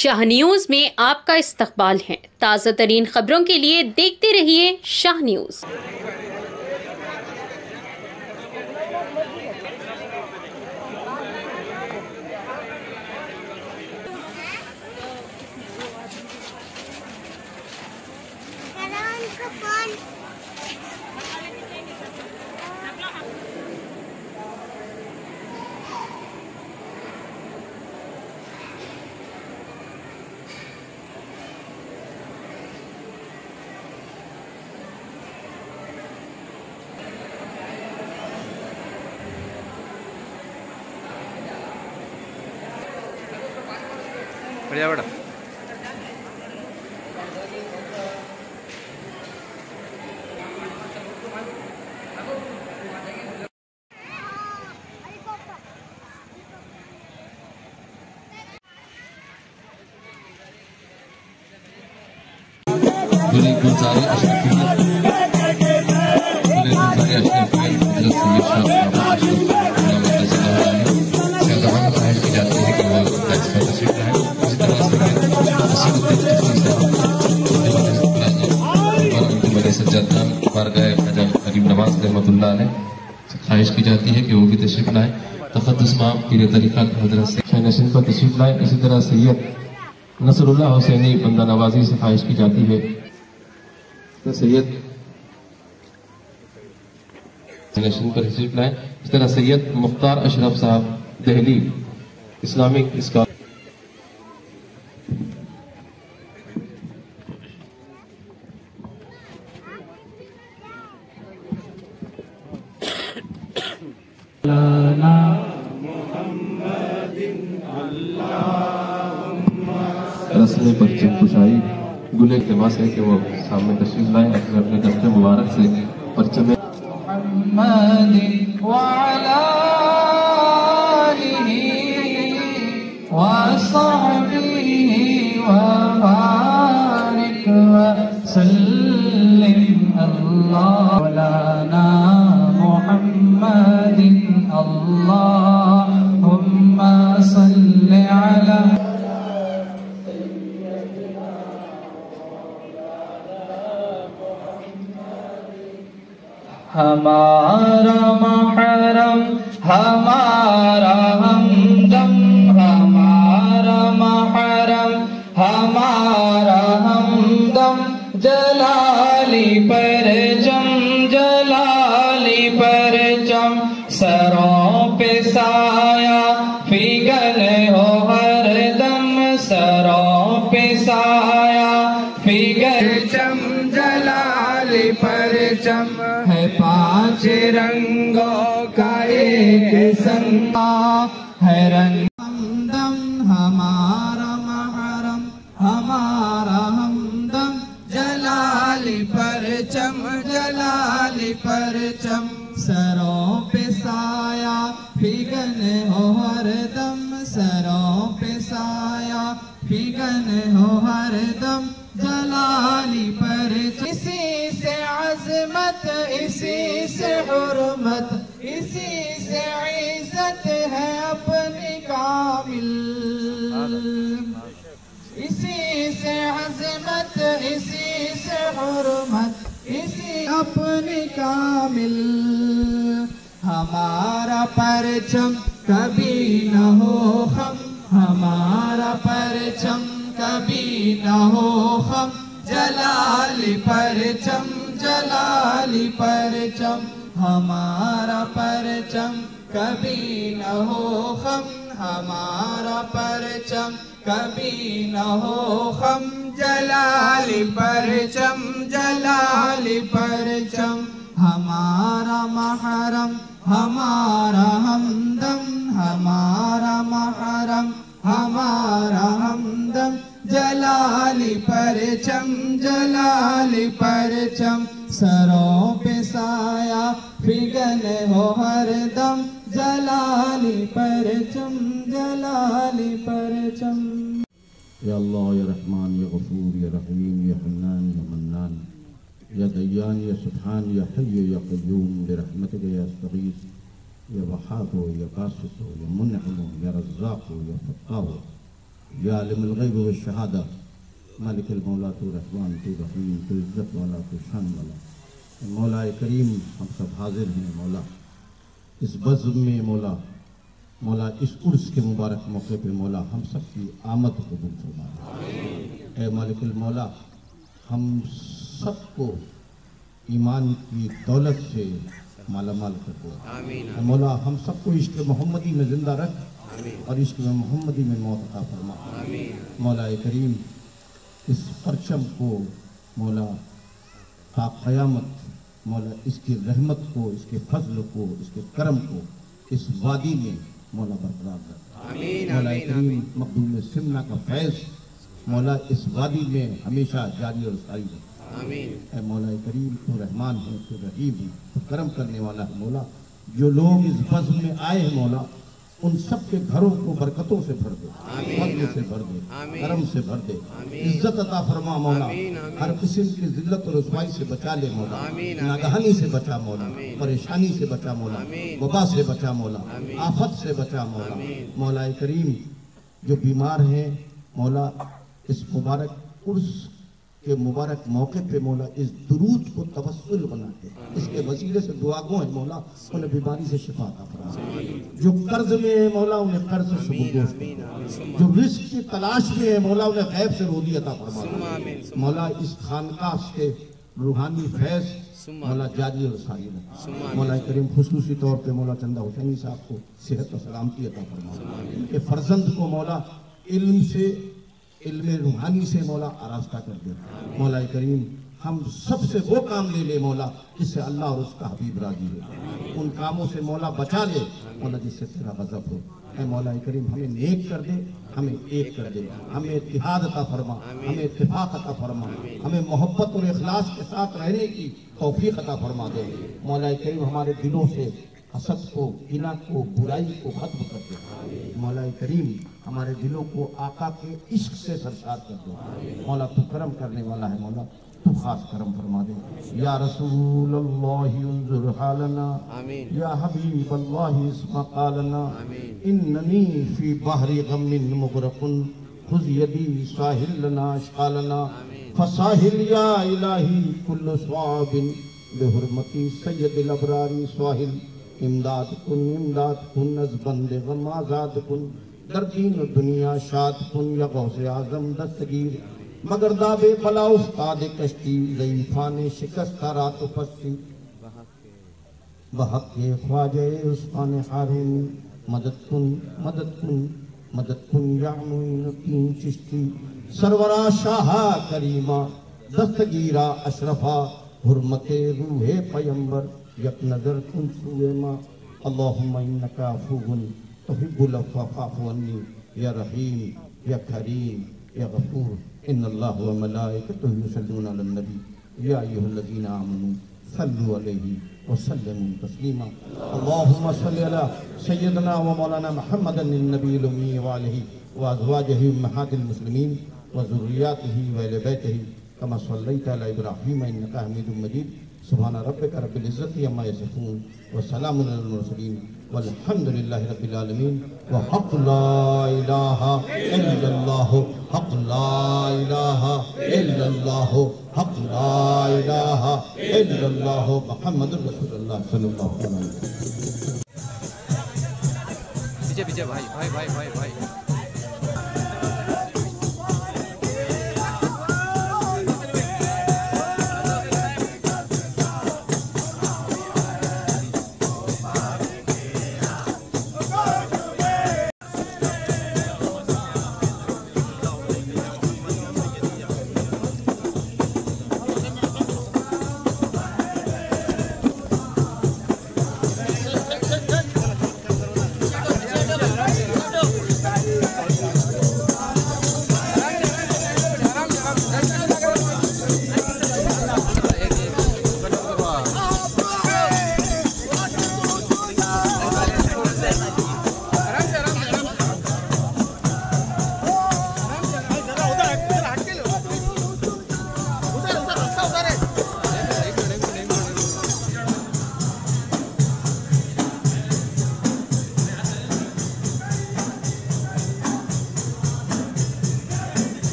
Shah news में आपका इस्तकबाल है। ताज़ा तरीन खबरों के लिए देखते रहिए शाह न्यूज। बढ़िया बेटा। ख्वाहिश की जाती है कि वो भी तशरीफ लाए। तखद्दुस माम पीर तरीक़ा की हज़रत से शाह नशीन पर तशरीफ लाए। इसी तरह सैयद नसरुल्लाह हुसैनी बंदा नवाजी से ख्वाहिश की जाती है तो सैयद नशीन पर तशरीफ लाए। इस तरह सैयद मुख्तार अशरफ साहब दहली इस्लामिक स्कॉलर रस्म परचम कुशाई गुल इल्तिमास है कि वो सामने तशरीफ लाए अपने दफ्तर मुबारक से परचम हमारा महरम हमारा हमदम हमारा महरम हमारा हमदम जलाली परचम जलाली परचम सरों पे साया फिगन हो हरदम सरों पे साया फिगन चम जलाली परचम है पांच रंगों का एक संगा है रंग हमदम हमारा महरम हमारा हमदम जलाली परचम जलाली परचम सरों पे साया फिगन हो हरदम सरों पे साया फिगन हो हरदम जलाली परचम इसी से अज़मत इसी से हुर्मत इसी से इज़्ज़त है अपनी कामिल इसी से अज़मत इसी से हुर्मत इसी अपनी कामिल हमारा परचम कभी न हो खम हमारा परचम कभी न हो खम जलाली परचम जलाली परचम हमारा परचम कभी न हो खम हमारा परचम कभी न हो खम जलाली परचम जलाली परचम हमारा महरम हमारा हमदम हमारा महरम हमारा हमदम जलाली परचम जलाली परचम सरों पे साया फिगन हो हरदम जलाली परचम जलाली परचम। या अल्लाह या रहमान या गफूर या रहीम या हन्नान या मन्नान या दय्यान या सुब्हान या हय्य या क़य्यूम बिरहमतिक या अस्तगीस या वहाब या बासित या मुनअम या रज़्ज़ाक़ या फ़त्ताह या आलिमुल गैब व शहादा मालिकुल मौला तू रहमान तू रहीम तू इज़्ज़त वाला तू शान वाला। मौला करीम हम सब हाजिर हैं मौला इस बज़्म में मौला, मौला इस उर्स के मुबारक मौके पे मौला हम सब की आमद कबूल फरमा। ए मालिकुल मौला हम सबको ईमान की दौलत से मालामाल कर दो मौला, हम सबको इश्क़ मोहम्मदी में ज़िंदा रख और इश्क़ मोहम्मदी में मौत अता फरमा। मौला करीम इस परचम को मौला ता क़यामत मौला इसकी रहमत को, इसके फजल को, इसके करम को इस वादी में मौला बरकरार रख। मौला करीम मखदूम सिमना का फैज़ मौला इस वादी में हमेशा जारी और सारी रख। ऐ मौला करीम तू रहमान है, तू रहीम है, तू करम करने वाला है मौला। जो लोग इस बज़्म में आए हैं मौला उन सब के घरों को बरकतों से भर दे, फज़ल से भर दे, करम से भर दे, इज्जत अता फरमा मौला। हर किस्म की जिल्लत और रुसवाई से बचा ले मौला, नागहानी से बचा मौला, परेशानी से बचा मौला, वबा से बचा मौला, आफत से बचा मौला। मौला करीम जो बीमार हैं मौला इस मुबारक उर्स के मुबारक मौके पे मौला इस दुरूद को तवस्सुल बना के इसके वसीले से दुआ गो है मौला उन्हें बीमारी से शिफा अता फरमा। जो कर्ज में है मौला उन्हें कर्ज से सुबुदोश कर, जो रिस्क की तलाश में है मौला उन्हें गैब से रोज़ी अता फरमा। मौला इस खानकाह के रूहानी फैज़ मौला जारी और सारी रख। मौला करीम खुसूसी तौर पे मौला चंदा हुसैनी साहब को सेहत और सलामती अता फरमा। इनके फर्जंद को मौला इल्म से, इल्म रूहानी से मौला आरास्ता कर दे। मौला करीम हम सब से वो काम ले ले मौला जिससे अल्लाह और उसका हबीब राजी हो, उन कामों से मौला बचा ले मौला जिससे तेरा गज़ब हो। ऐ मौला करीम हमें नेक कर दे, हमें एक कर दे, हमें इत्तिहाद अता फरमा, हमें इत्तिफाक अता फरमा, हमें मोहब्बत और इखलास के साथ रहने की तौफीक अता फरमा दे। मौला करीम हमारे दिलों से हसद को, किना को, बुराई को खत्म कर दे। मौला करीम हमारे दिलों को आका के इश्क से सरशाद कर दो। मौला तू करम करने वाला है मौला, तू खास करम फरमा दे। या रसूल अल्लाह उन्जुर हालना, या हबीब अल्लाह इस्मा कालना, इन्ननी फी बहरी गम्मिन मुगरकुन खुद यदी साहिल लना शालना, फसाहिल या इलाही कुल्लु स्वाबिन बिहुरमती सय्यदिल अबरारी स्वाहिल। इमदाद कुन नज़बंदे गम आज़ाद कुन, दरदीन दुनिया शाद कुन या गौसे आज़म दस्तगीर, मगर दाबे बला उस्ताद कश्ती ज़ईफ़ाने शिकस्ता रात पस्ती, बहक के ख्वाजे उस्मान हारून मदद कुन मदद कुन मदद कुन या मुईनुद्दीन चिश्ती, सरवरा शाहा करीमा दस्तगीरा अशरफा हुर्मते रूहे पैगंबर यक नज़र कुन सुएमा। अल्लाहुम्मा इन्नका अफ़ूवुन तुहिब्बुल अफ़्वा फ़अफ़ु अन्नी या रहीम या करीम या गफ़ूर। इन्नल्लाह व मलाइकतहु युसल्लूना अलन नबी या अय्युहल्लज़ीना आमनू सल्लु अलैहि व सल्लिमू तस्लीमा। अल्लाहुम्मा सल्लि अला सय्यिदना व मौलाना मुहम्मदिन नबील उम्मी व आलिहि व अज़वाजिहि उम्महातिल मुस्लिमीन व ज़ुर्रिय्यातिहि व अहले बैतिहि कमा सल्लैता अला इब्राहीम इन्नका हमीदुम मजीद। सुब्हाना रब्बिका रब्बिल इज़्ज़ति अम्मा यसिफून व सलामुन अलल मुरसलीन वल्हम्दुलिल्लाहि रब्बिल आलमीन। व हक़ ला इलाहा इल्लल्लाह, हक़ ला इलाहा इल्लल्लाह, हक़ ला इलाहा इल्लल्लाह मुहम्मदुर रसूलुल्लाह सल्लल्लाहु अलैहि वसल्लम। पीछे पीछे भाई भाई भाई भाई भाई।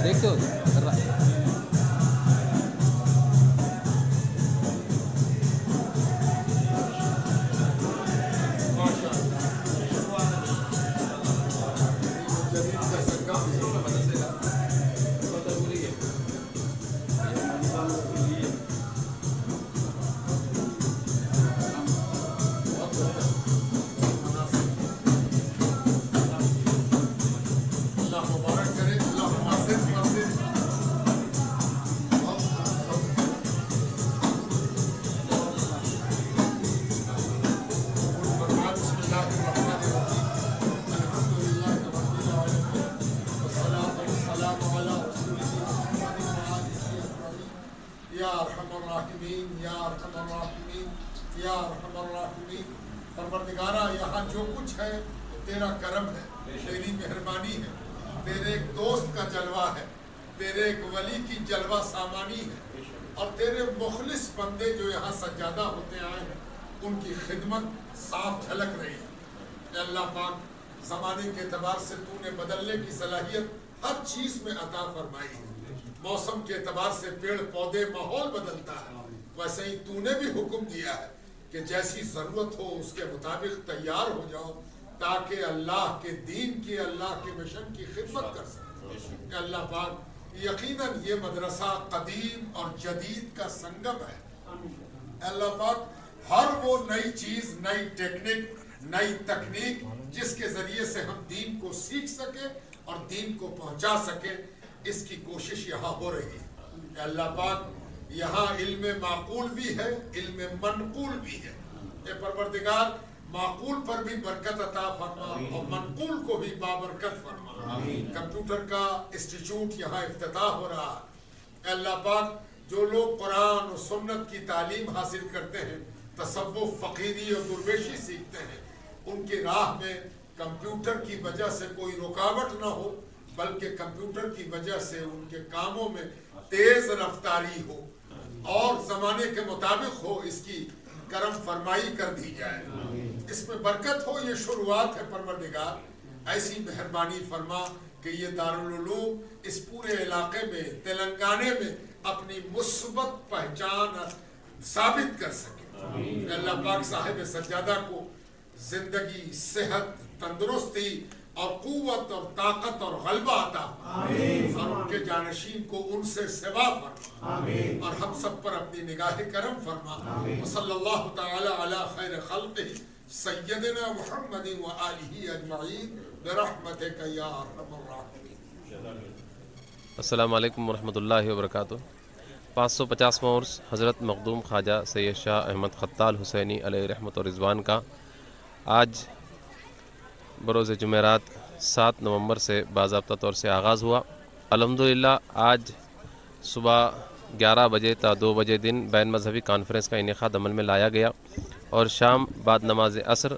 देखते हो कर रहा है। परवरदिगारा, यहाँ जो कुछ है तेरा करम है, तेरी मेहरबानी है, तेरे एक दोस्त का जलवा है, तेरे एक वली की जलवा सामानी है, और तेरे मुखलिस बंदे जो यहाँ सज्जादा होते आए हैं उनकी खिदमत साफ झलक रही है। अल्लाह पाक, ज़माने के एतबार से तूने बदलने की सलाहियत हर चीज़ में अता फरमाई है। मौसम के एतबार से पेड़ पौधे माहौल बदलता है, वैसे ही तूने भी हुक्म दिया है कि जैसी ज़रूरत हो उसके मुताबिक तैयार हो जाओ, ताकि अल्लाह के दीन की, अल्लाह के मिशन की खिदमत कर सके। अल्लाह पाक, यकीनन ये मदरसा कदीम और जदीद का संगम है। अल्लाह पाक, हर वो नई चीज़, नई टेक्निक, नई तकनीक जिसके ज़रिए से हम दीन को सीख सके और दीन को पहुँचा सके, इसकी कोशिश यहाँ हो रही है। अल्लाह पाक, यहाँ इल्म माकूल भी है, इल्म मनकूल भी है। ये परवरदिगार, माकूल पर भी बरकत अता फरमा और मनकूल को भी बाबरकत फरमा। कंप्यूटर का इंस्टीट्यूट यहाँ इफ्तिताह हो रहा है। अल्लाह पाक, जो लोग कुरान और सुन्नत की तालीम हासिल करते हैं, तसव्वुफ, फ़कीरी और दुर्वेशी सीखते हैं, उनकी राह में कंप्यूटर की वजह से कोई रुकावट ना हो, बल्कि कंप्यूटर की वजह से उनके कामों में तेज रफ्तारी हो और ज़माने के मुताबिक हो, इसकी करम फरमाई कर दी जाए, इसमें बरकत हो। ये शुरुआत है परवरदिगार, ऐसी मेहरबानी फरमा कि ये दारुल उलूम इस पूरे इलाके में, तेलंगाने में अपनी मुस्बत पहचान साबित कर सके। अल्लाह पाक साहिब सज्जादा को जिंदगी, सेहत, तंदुरुस्ती और कुव्वत और ताकत और गलबा अता, और उनके जानशीन को उनसे सिवा फरमा, और हम सब पर अपनी निगाह करम फरमा। सल्लल्लाहु तआला अला खैर खल्क़िही सय्यदिना मुहम्मदिन व आलिही अजमईन बिरहमतिका या अरहमर राहिमीन। अस्सलामु अलैकुम वरहमतुल्लाहि वबरकातुहू। 550वां उर्स हज़रत मखदूम ख्वाजा सैयद शाह अहमद ख़त्ताल हुसैनी अलैहि रहमत और रिज़वान का आज बरोज़ जुमेरात 7 नवंबर से बाज़ाब्ता तौर से आगाज़ हुआ। अल्हम्दुलिल्लाह आज सुबह 11 बजे ता 2 बजे दिन बैन मजहबी कॉन्फ्रेंस का इनेकाद अमल में लाया गया और शाम बाद नमाज असर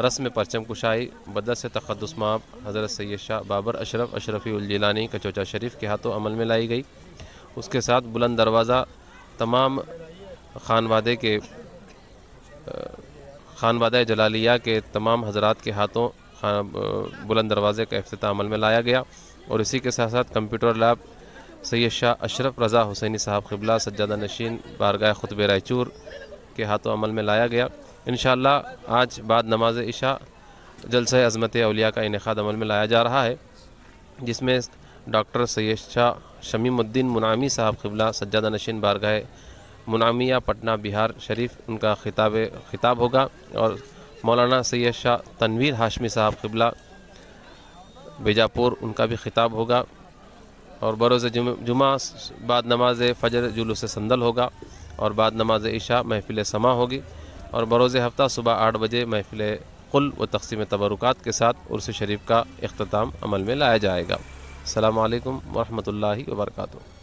रस्म परचम कुशाई बदस तक़द्दुस माब हज़रत सैयद शाह बाबर अशरफ अशरफ़ी उल जिलानी कचोचा शरीफ के हाथों अमल में लाई गई। उसके साथ बुलंद दरवाज़ा तमाम खानवादा जलालिया के तमाम हज़रात के हाथों बुलंद दरवाज़े का इफ्तिताह अमल में लाया गया और इसी के साथ साथ कंप्यूटर लैब सैयद शाह अशरफ रज़ा हुसैनी साहब क़िबला सज्जादा नशीन बारगाह खुतबे रायचूर के हाथों अमल में लाया गया। इंशाअल्लाह आज बाद नमाज इशा जलसा अज़मत औलिया का इनेकाद अमल में लाया जा रहा है, जिसमें डॉक्टर सैयद शाह शमीमुद्दीन मुनामी साहब क़िबला सज्जादा नशीन बारगाह मुनामिया पटना बिहार शरीफ उनका खिताब होगा और मौलाना सैयद शाह तनवीर हाशमी साहब क़िबला बीजापुर उनका भी खिताब होगा और बरोज़ जुमा बाद नमाज फ़जर जुलूस संदल होगा और बाद नमाज इशा महफ़िल समा होगी और बरोज़ हफ्ता सुबह 8 बजे महफ़िल कुल व तक़सीम तबरुकात के साथ उर्स शरीफ का इख्तिताम अमल में लाया जाएगा। अस्सलामु अलैकुम वरहमतुल्लाहि वबरकातुहू।